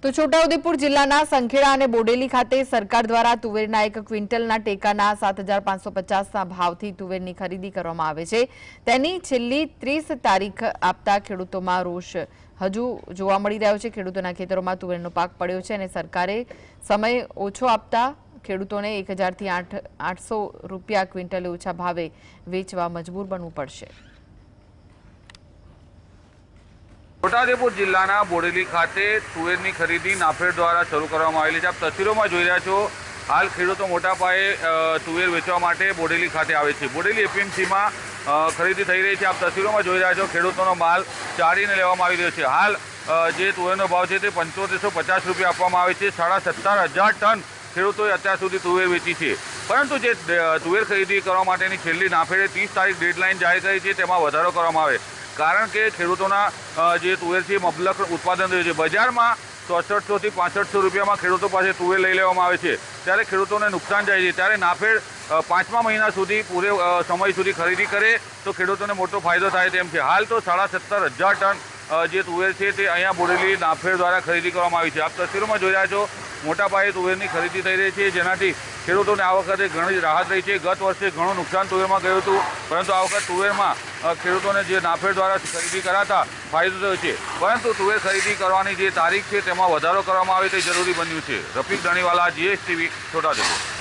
તો છોટાઉદેપુર જિલ્લાના સંખેડા અને બોડેલી ખાતે સરકાર દ્વારા તુવેરના 1 ક્વિન્ટલના ટેકાના 7550ના ભાવથી તુવેરની ખરીદી કરવામાં આવે છે। તેની છેલ્લી 30 તારીખ આપતા ખેડૂતોમાં રોષ હજુ જોવા મળી રહ્યો છે। ખેડૂતોના ખેતરોમાં તુવેરનો પાક પડ્યો છે અને સરકારે સમય ઓછો આપતા ખેડૂતોને 1000 થી 800 રૂપિયા ક્વિન્ટલે ઓછા ભાવે વેચવા મજબૂર બનવું પડશે। છોટાઉદેપુર જિલ્લાના બોડેલી ખાતે તુવેરની ખરીદી નાફેડ દ્વારા શરૂ કરવામાં આવેલી છે। આપ તસવીરોમાં જોઈ રહ્યા છો, હાલ ખેડૂતો મોટા પાયે તુવેર વેચવા માટે બોડેલી ખાતે આવે છે। બોડેલી એપીએમસીમાં ખરીદી થઈ રહી છે। આપ તસવીરોમાં જોઈ રહ્યા છો, ખેડૂતોનો માલ ચાળીને લેવામાં આવી રહ્યો છે। હાલ જે તુવેરનો ભાવ છે તે 7550 રૂપિયા આપવામાં આવે છે। 17,500 ટન ખેડૂતોએ અત્યાર સુધી તુવેર વેચી છે, પરંતુ જે તુવેર ખરીદી કરવા માટેની છેલ્લી નાફેડે 30 તારીખ ડેડલાઇન જાહેર કરી છે, તેમાં વધારો કરવામાં આવે, કારણ કે ખેડૂતોના જે તુવેર છે મબલખ ઉત્પાદન થયું છે। બજારમાં 6400 થી 6500 રૂપિયામાં ખેડૂતો પાસે તુવેર લઈ લેવામાં આવે છે, ત્યારે ખેડૂતોને નુકસાન જાય છે। ત્યારે નાફેડ 5મા મહિના સુધી પૂરે સમય સુધી ખરીદી કરે તો ખેડૂતોને મોટો ફાયદો થાય તેમ છે। હાલ તો 17,500 ટન જે તુવેર છે તે અહીંયા બોડેલી નાફેડ દ્વારા ખરીદી કરવામાં આવી છે। આપ તસવીરોમાં જોઈ રહ્યા છો, મોટા પાયે તુવેરની ખરીદી થઈ રહી છે, જેનાથી ખેડૂતોને આ વખતે ઘણી રાહત રહી છે। ગત વર્ષે ઘણું નુકસાન તુવેરમાં ગયું હતું, પરંતુ આ વખત તુવેરમાં ખેડૂતોને જે નાફેડ દ્વારા ખરીદી કરાતા ફાયદો થયો છે, પરંતુ તુવેર ખરીદી કરવાની જે તારીખ છે તેમાં વધારો કરવામાં આવે તે જરૂરી બન્યું છે। રફીક ધણીવાલા, GSTV, છોટાઉદેપુર।